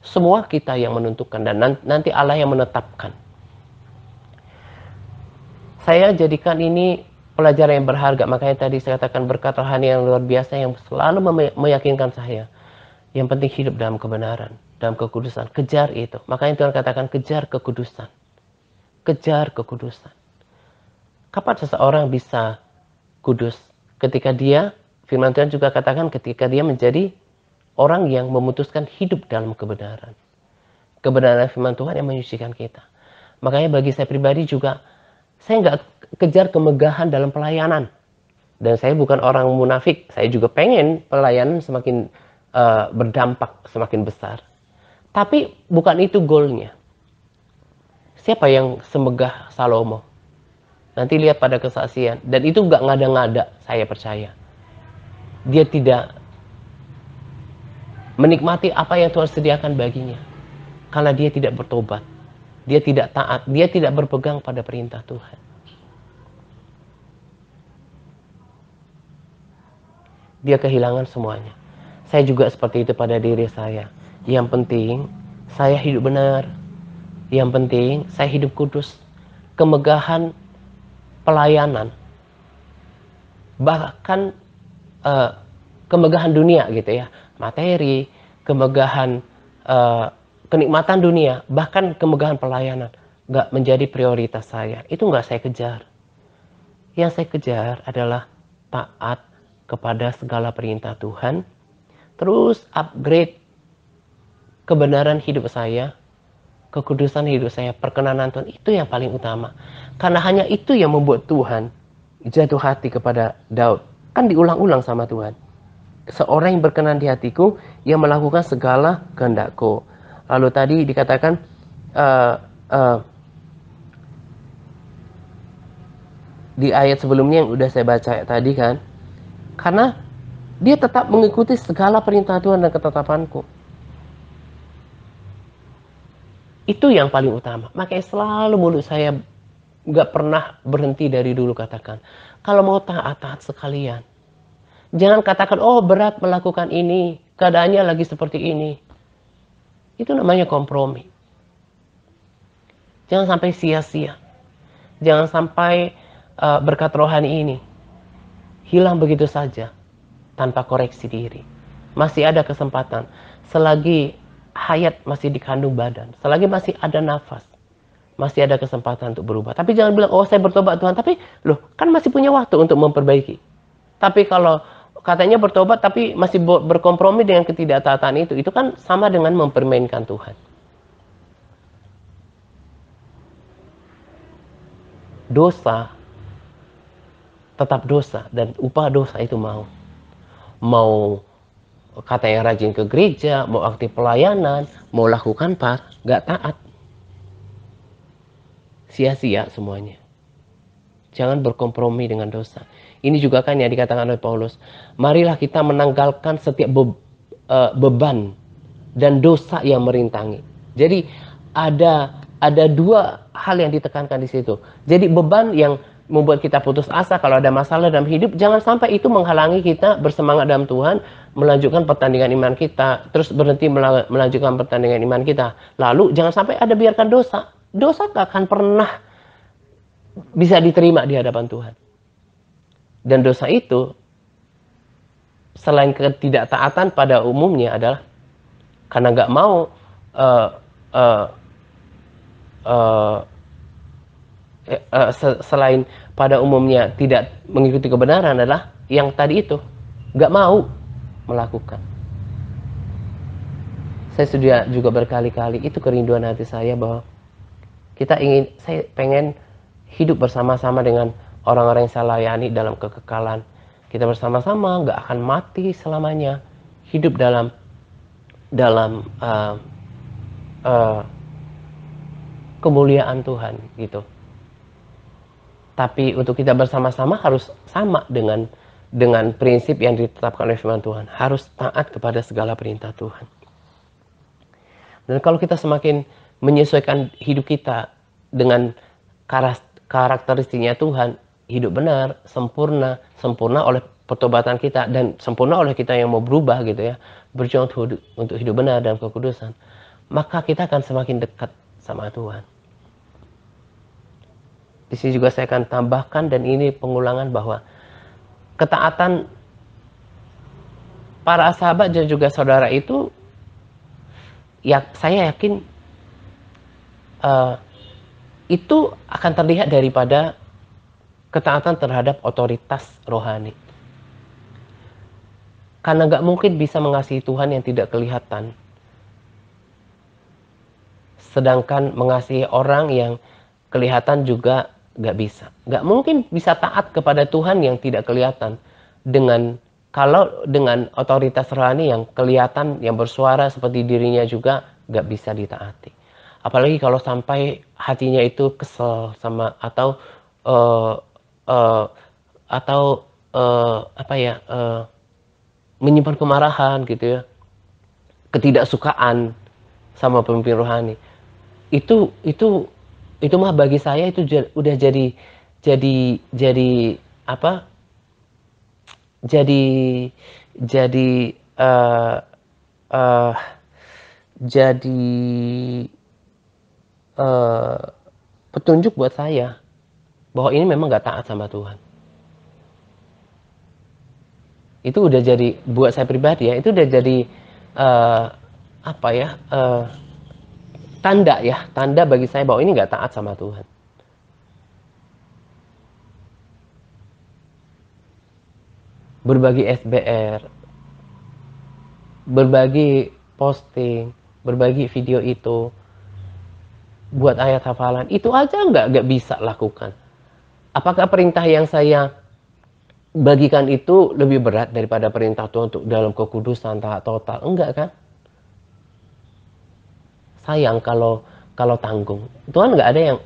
Semua kita yang menentukan. Dan nanti Allah yang menetapkan. Saya jadikan ini pelajaran yang berharga. Makanya tadi saya katakan berkat rohani yang luar biasa yang selalu meyakinkan saya. Yang penting hidup dalam kebenaran, dalam kekudusan. Kejar itu. Makanya Tuhan katakan kejar kekudusan. Kejar kekudusan. Kapan seseorang bisa kudus? Ketika dia, firman Tuhan juga katakan ketika dia menjadi orang yang memutuskan hidup dalam kebenaran. Kebenaran firman Tuhan yang menyucikan kita. Makanya bagi saya pribadi juga, saya nggak kejar kemegahan dalam pelayanan. Dan saya bukan orang munafik. Saya juga pengen pelayanan semakin berdampak, semakin besar. Tapi bukan itu goalnya. Siapa yang semegah Salomo? Nanti lihat pada kesaksian. Dan itu nggak ngada-ngada, saya percaya. Dia tidak menikmati apa yang Tuhan sediakan baginya. Karena dia tidak bertobat. Dia tidak taat, dia tidak berpegang pada perintah Tuhan. Dia kehilangan semuanya. Saya juga seperti itu pada diri saya. Yang penting, saya hidup benar. Yang penting, saya hidup kudus. Kemegahan pelayanan. Bahkan kemegahan dunia gitu ya. Materi, kemegahan kenikmatan dunia, bahkan kemegahan pelayanan, gak menjadi prioritas saya. Itu gak saya kejar. Yang saya kejar adalah taat kepada segala perintah Tuhan, terus upgrade kebenaran hidup saya, kekudusan hidup saya, perkenanan Tuhan, itu yang paling utama. Karena hanya itu yang membuat Tuhan jatuh hati kepada Daud. Kan diulang-ulang sama Tuhan. Seorang yang berkenan di hatiku, yang melakukan segala kehendakku. Lalu tadi dikatakan, uh, uh, di ayat sebelumnya yang udah saya baca tadi kan, karena dia tetap mengikuti segala perintah Tuhan dan ketetapanku. Itu yang paling utama. Makanya selalu mulut saya gak pernah berhenti dari dulu katakan, kalau mau taat sekalian. Jangan katakan, oh berat melakukan ini, keadaannya lagi seperti ini. Itu namanya kompromi. Jangan sampai sia-sia. Jangan sampai berkat rohani ini hilang begitu saja tanpa koreksi diri. Masih ada kesempatan. Selagi hayat masih dikandung badan, selagi masih ada nafas, masih ada kesempatan untuk berubah. Tapi jangan bilang, oh saya bertobat Tuhan, tapi loh kan masih punya waktu untuk memperbaiki. Tapi kalau katanya bertobat tapi masih berkompromi dengan ketidaktaatan itu kan sama dengan mempermainkan Tuhan. Dosa tetap dosa, dan upah dosa itu mau katanya rajin ke gereja, mau aktif pelayanan, mau lakukan gak taat, sia-sia semuanya. Jangan berkompromi dengan dosa. Ini juga kan yang dikatakan oleh Paulus, marilah kita menanggalkan setiap beban dan dosa yang merintangi. Jadi ada dua hal yang ditekankan di situ. Jadi beban yang membuat kita putus asa kalau ada masalah dalam hidup, jangan sampai itu menghalangi kita bersemangat dalam Tuhan, melanjutkan pertandingan iman kita, terus berhenti melanjutkan pertandingan iman kita. Lalu jangan sampai ada biarkan dosa. Dosa gak akan pernah bisa diterima di hadapan Tuhan. Dan dosa itu, selain ketidaktaatan pada umumnya adalah karena gak mau selain pada umumnya tidak mengikuti kebenaran adalah yang tadi itu, gak mau melakukan. Saya sudah juga berkali-kali, itu kerinduan hati saya bahwa saya pengen hidup bersama-sama dengan orang-orang yang saya layani dalam kekekalan. Kita bersama-sama gak akan mati selamanya, hidup dalam kemuliaan Tuhan gitu. Tapi untuk kita bersama-sama harus sama dengan prinsip yang ditetapkan oleh firman Tuhan. Harus taat kepada segala perintah Tuhan. Dan kalau kita semakin menyesuaikan hidup kita dengan karakteristiknya Tuhan, hidup benar, sempurna oleh pertobatan kita, dan sempurna oleh kita yang mau berubah gitu ya, berjuang untuk hidup benar dan kekudusan, maka kita akan semakin dekat sama Tuhan. Di sini juga saya akan tambahkan, dan ini pengulangan, bahwa ketaatan para sahabat dan juga saudara itu, ya saya yakin itu akan terlihat daripada ketaatan terhadap otoritas rohani. Karena gak mungkin bisa mengasihi Tuhan yang tidak kelihatan, sedangkan mengasihi orang yang kelihatan juga gak bisa. Gak mungkin bisa taat kepada Tuhan yang tidak kelihatan kalau dengan otoritas rohani yang kelihatan, yang bersuara seperti dirinya juga gak bisa ditaati. Apalagi kalau sampai hatinya itu kesel sama atau menyimpan kemarahan gitu ya, ketidaksukaan sama pemimpin rohani. Itu mah bagi saya itu udah jadi apa? Jadi petunjuk buat saya bahwa ini memang gak taat sama Tuhan. Itu udah jadi, buat saya pribadi ya, itu udah jadi tanda bagi saya bahwa ini gak taat sama Tuhan. Berbagi SBR, berbagi posting, berbagi video itu, buat ayat hafalan, itu aja nggak bisa lakukan. Apakah perintah yang saya bagikan itu lebih berat daripada perintah Tuhan untuk dalam kekudusan taat total? Enggak kan? Sayang kalau tanggung. Tuhan nggak ada yang,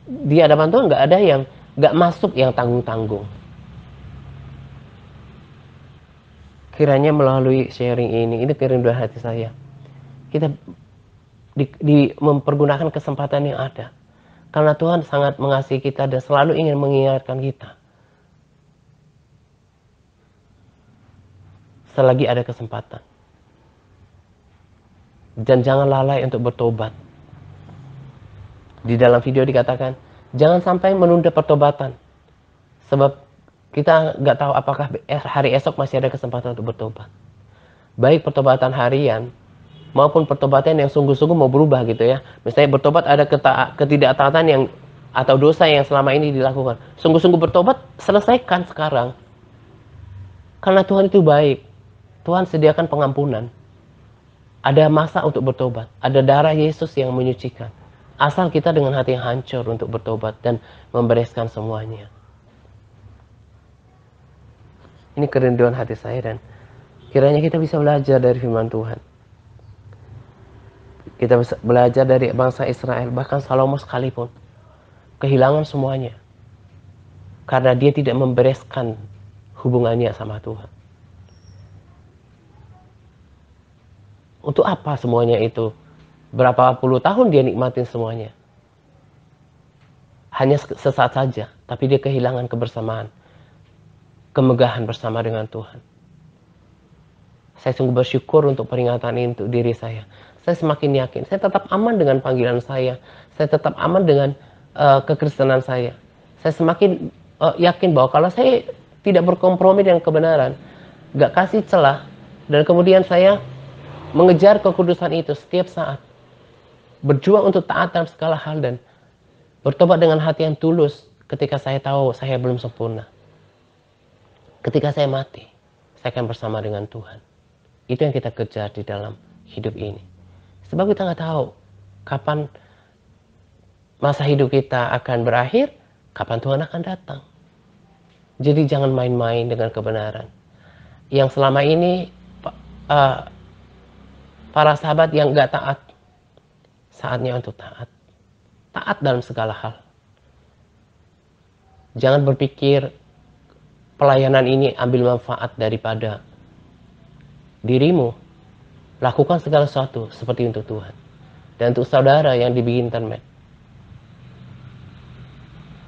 di hadapan Tuhan nggak ada yang nggak masuk yang tanggung-tanggung. Kiranya melalui sharing ini kerinduan hati saya. Kita mempergunakan kesempatan yang ada. Karena Tuhan sangat mengasihi kita dan selalu ingin mengingatkan kita. Selagi ada kesempatan. Dan jangan lalai untuk bertobat. Di dalam video dikatakan, jangan sampai menunda pertobatan. Sebab kita nggak tahu apakah hari esok masih ada kesempatan untuk bertobat. Baik pertobatan harian, maupun pertobatan yang sungguh-sungguh mau berubah gitu ya. Misalnya bertobat ada ketidaktaatan yang atau dosa yang selama ini dilakukan. Sungguh-sungguh bertobat, selesaikan sekarang. Karena Tuhan itu baik. Tuhan sediakan pengampunan. Ada masa untuk bertobat. Ada darah Yesus yang menyucikan. Asal kita dengan hati yang hancur untuk bertobat dan membereskan semuanya. Ini kerinduan hati saya dan kiranya kita bisa belajar dari firman Tuhan. Kita bisa belajar dari bangsa Israel, bahkan Salomo sekalipun. Kehilangan semuanya. Karena dia tidak membereskan hubungannya sama Tuhan. Untuk apa semuanya itu? Berapa puluh tahun dia nikmatin semuanya. Hanya sesaat saja, tapi dia kehilangan kebersamaan. Kemegahan bersama dengan Tuhan. Saya sungguh bersyukur untuk peringatan ini untuk diri saya. Saya semakin yakin, saya tetap aman dengan panggilan saya. Saya tetap aman dengan kekristenan saya. Saya semakin yakin bahwa kalau saya tidak berkompromi dengan kebenaran, gak kasih celah, dan kemudian saya mengejar kekudusan itu setiap saat. Berjuang untuk taat dalam segala hal dan bertobat dengan hati yang tulus ketika saya tahu saya belum sempurna. Ketika saya mati, saya akan bersama dengan Tuhan. Itu yang kita kejar di dalam hidup ini. Sebab kita nggak tahu kapan masa hidup kita akan berakhir, kapan Tuhan akan datang. Jadi jangan main-main dengan kebenaran. Yang selama ini para sahabat yang nggak taat, saatnya untuk taat. Taat dalam segala hal. Jangan berpikir pelayanan ini ambil manfaat daripada dirimu. Lakukan segala sesuatu seperti untuk Tuhan. Dan untuk saudara yang di internet,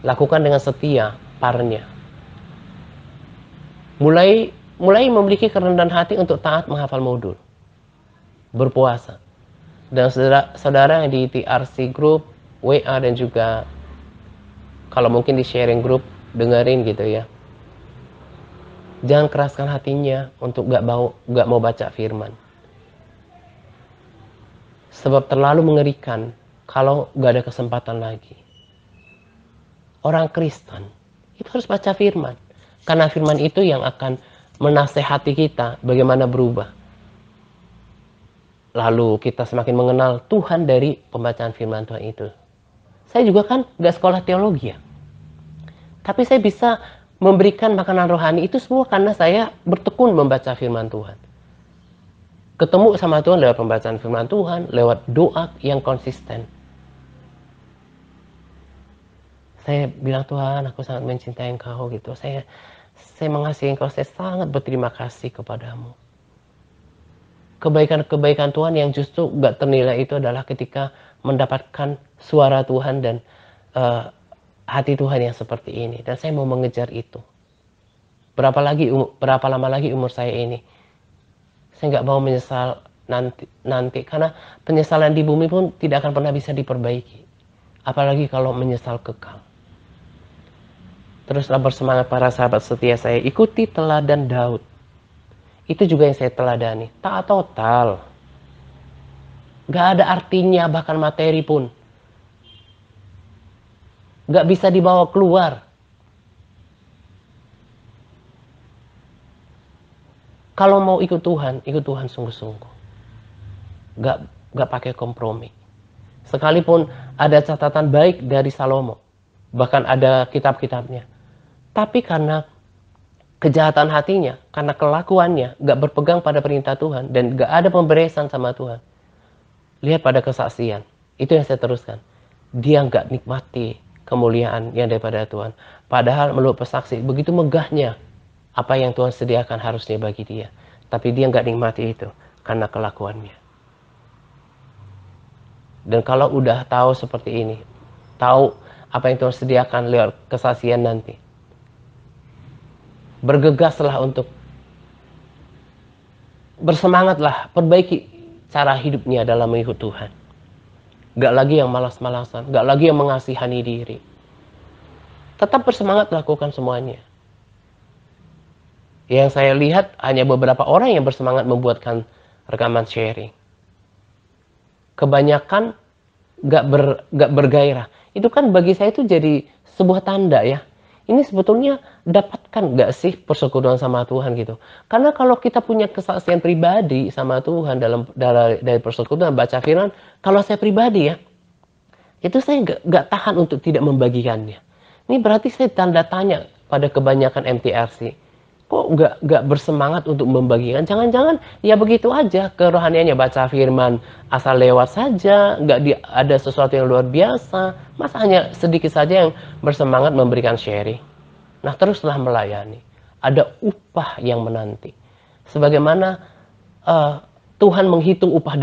lakukan dengan setia parnya. Mulai memiliki kerendahan hati untuk taat menghafal modul. Berpuasa. Dan saudara yang di TRC group, WA dan juga kalau mungkin di sharing group, dengerin gitu ya. Jangan keraskan hatinya untuk gak mau baca firman. Sebab terlalu mengerikan kalau gak ada kesempatan lagi. Orang Kristen itu harus baca firman. Karena firman itu yang akan menasehati kita bagaimana berubah. Lalu kita semakin mengenal Tuhan dari pembacaan firman Tuhan itu. Saya juga kan gak sekolah teologi ya. Tapi saya bisa memberikan makanan rohani itu semua karena saya bertekun membaca firman Tuhan. Ketemu sama Tuhan lewat pembacaan firman Tuhan, lewat doa yang konsisten. Saya bilang, Tuhan, aku sangat mencintai Engkau gitu. Saya mengasihi Engkau, saya sangat berterima kasih kepadamu. Kebaikan-kebaikan Tuhan yang justru gak ternilai itu adalah ketika mendapatkan suara Tuhan dan hati Tuhan yang seperti ini. Dan saya mau mengejar itu. Berapa lama lagi umur saya ini? Saya nggak mau menyesal nanti karena penyesalan di bumi pun tidak akan pernah bisa diperbaiki. Apalagi kalau menyesal kekal. Teruslah bersemangat para sahabat setia saya. Ikuti teladan Daud. Itu juga yang saya teladani. Taat total. Gak ada artinya bahkan materi pun. Gak bisa dibawa keluar. Kalau mau ikut Tuhan sungguh-sungguh. nggak pakai kompromi. Sekalipun ada catatan baik dari Salomo, bahkan ada kitab-kitabnya, tapi karena kejahatan hatinya, karena kelakuannya nggak berpegang pada perintah Tuhan dan nggak ada pemberesan sama Tuhan. Lihat pada kesaksian, itu yang saya teruskan. Dia nggak nikmati kemuliaan yang daripada Tuhan. Padahal menurut pesaksi, begitu megahnya apa yang Tuhan sediakan harusnya bagi dia. Tapi dia nggak nikmati itu karena kelakuannya. Dan kalau udah tahu seperti ini, tahu apa yang Tuhan sediakan lewat kesaksian nanti, bergegaslah untuk bersemangatlah perbaiki cara hidupnya dalam mengikut Tuhan. Gak lagi yang malas-malasan, gak lagi yang mengasihani diri. Tetap bersemangat lakukan semuanya. Yang saya lihat hanya beberapa orang yang bersemangat membuatkan rekaman sharing. Kebanyakan gak bergairah. Itu kan bagi saya itu jadi sebuah tanda ya. Ini sebetulnya dapatkan gak sih persekutuan sama Tuhan gitu. Karena kalau kita punya kesaksian pribadi sama Tuhan dari persekutuan baca firman, kalau saya pribadi ya, itu saya gak tahan untuk tidak membagikannya. Ini berarti saya tanda tanya pada kebanyakan MTRC. Kok gak bersemangat untuk membagikan? Jangan-jangan ya begitu aja kerohaniannya baca firman asal lewat saja, ada sesuatu yang luar biasa. Masa hanya sedikit saja yang bersemangat memberikan sharing. Nah teruslah melayani. Ada upah yang menanti. Sebagaimana Tuhan menghitung upah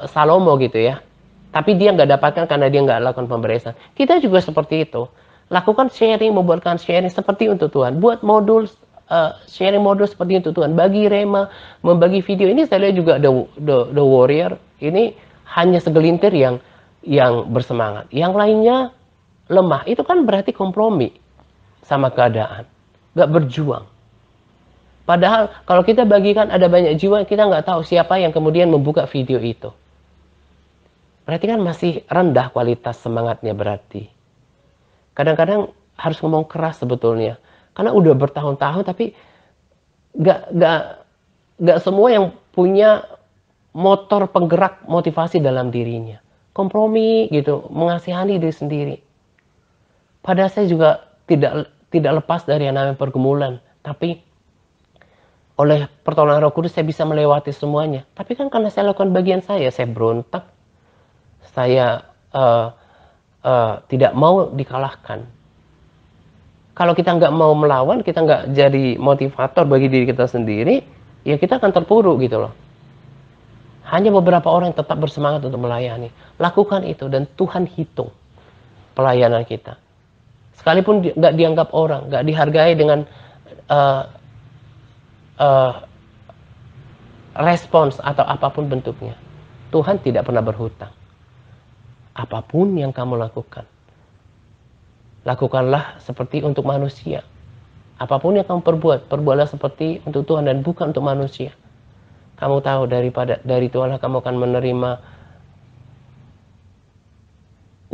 Salomo gitu ya. Tapi dia nggak dapatkan karena dia nggak lakukan pemberesan. Kita juga seperti itu. Lakukan sharing, membuatkan sharing seperti untuk Tuhan. Buat modul sharing modul seperti itu Tuhan. Bagi rema, membagi video. Ini saya lihat juga The Warrior. Ini hanya segelintir yang bersemangat. Yang lainnya lemah. Itu kan berarti kompromi sama keadaan. Gak berjuang. Padahal kalau kita bagikan ada banyak jiwa, kita nggak tahu siapa yang kemudian membuka video itu. Berarti kan masih rendah kualitas semangatnya berarti. Kadang-kadang harus ngomong keras sebetulnya. Karena udah bertahun-tahun tapi gak semua yang punya motor penggerak motivasi dalam dirinya. Kompromi gitu, mengasihani diri sendiri. Padahal saya juga tidak lepas dari yang namanya pergumulan. Tapi oleh pertolongan Roh Kudus saya bisa melewati semuanya. Tapi kan karena saya lakukan bagian saya berontak. Saya tidak mau dikalahkan. Kalau kita nggak mau melawan, kita nggak jadi motivator bagi diri kita sendiri, ya kita akan terpuruk gitu loh. Hanya beberapa orang yang tetap bersemangat untuk melayani. Lakukan itu dan Tuhan hitung pelayanan kita. Sekalipun nggak dianggap orang, nggak dihargai dengan respons atau apapun bentuknya. Tuhan tidak pernah berhutang. Apapun yang kamu lakukan, lakukanlah seperti untuk manusia. Apapun yang kamu perbuatlah seperti untuk Tuhan dan bukan untuk manusia. Kamu tahu dari Tuhan kamu akan menerima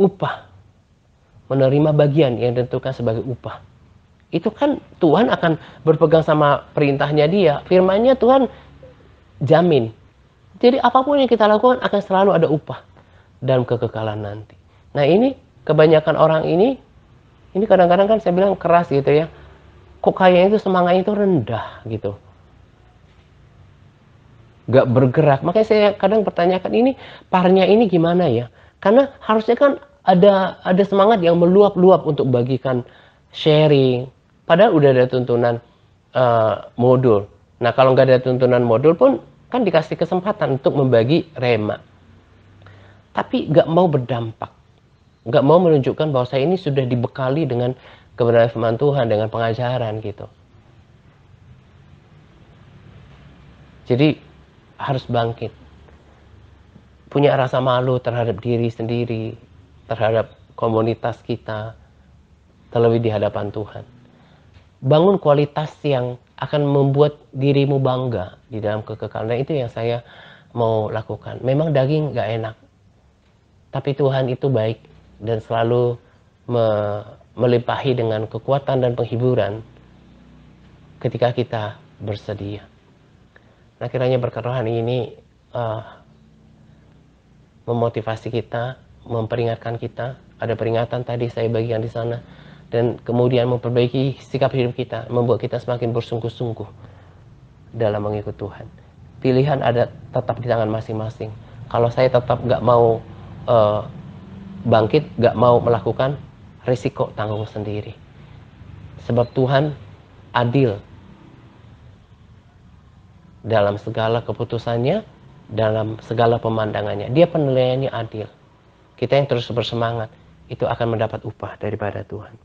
upah, menerima bagian yang ditentukan sebagai upah. Itu kan Tuhan akan berpegang sama perintahnya dia. Firman-Nya Tuhan jamin. Jadi apapun yang kita lakukan akan selalu ada upah dalam kekekalan nanti. Nah ini kebanyakan orang ini kadang-kadang kan saya bilang keras gitu ya. Kok kayaknya itu semangatnya itu rendah gitu. Gak bergerak. Makanya saya kadang pertanyakan ini parnya ini gimana ya. Karena harusnya kan ada semangat yang meluap-luap untuk bagikan sharing. Padahal udah ada tuntunan modul. Nah kalau nggak ada tuntunan modul pun kan dikasih kesempatan untuk membagi rema. Tapi nggak mau berdampak. Nggak mau menunjukkan bahwa saya ini sudah dibekali dengan kebenaran firman Tuhan, dengan pengajaran gitu. Jadi harus bangkit. Punya rasa malu terhadap diri sendiri, terhadap komunitas kita, terlebih di hadapan Tuhan. Bangun kualitas yang akan membuat dirimu bangga di dalam kekekalan. Itu yang saya mau lakukan. Memang daging nggak enak. Tapi Tuhan itu baik dan selalu melimpahi dengan kekuatan dan penghiburan ketika kita bersedia. Nah kiranya berkat rohani ini memotivasi kita, memperingatkan kita. Ada peringatan tadi saya bagikan di sana. Dan kemudian memperbaiki sikap hidup kita, membuat kita semakin bersungguh-sungguh dalam mengikut Tuhan. Pilihan ada tetap di tangan masing-masing. Kalau saya tetap nggak mau bangkit, nggak mau melakukan, risiko tanggung sendiri. Sebab Tuhan adil dalam segala keputusannya, dalam segala pemandangannya. Dia penilaiannya adil. Kita yang terus bersemangat, itu akan mendapat upah daripada Tuhan.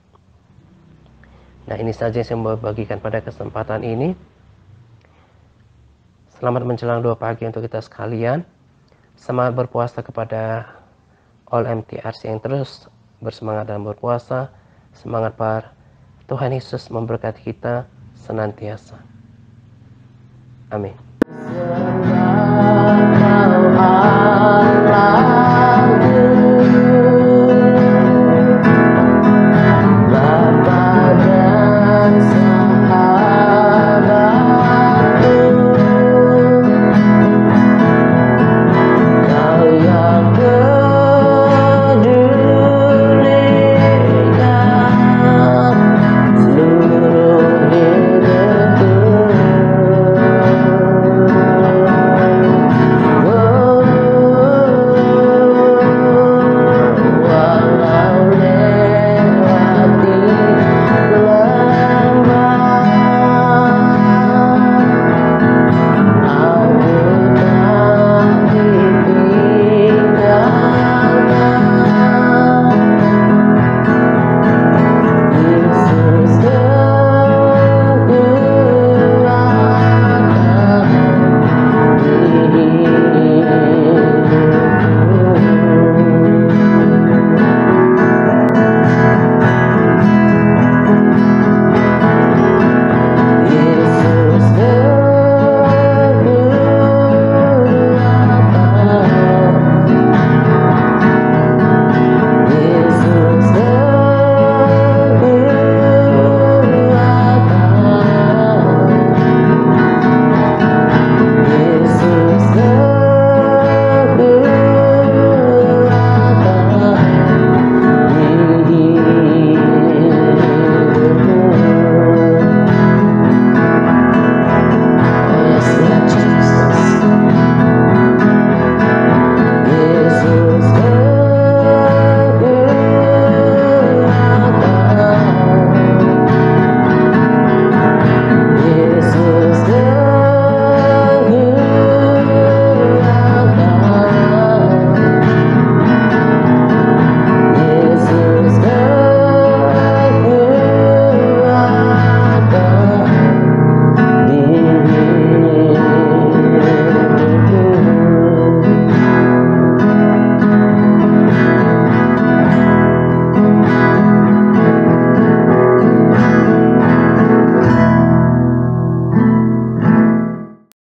Nah, ini saja yang saya mau bagikan pada kesempatan ini. Selamat menjelang 2 pagi untuk kita sekalian. Semangat berpuasa kepada all MTRC yang terus bersemangat dalam berpuasa. Semangat par. Tuhan Yesus memberkati kita senantiasa. Amin.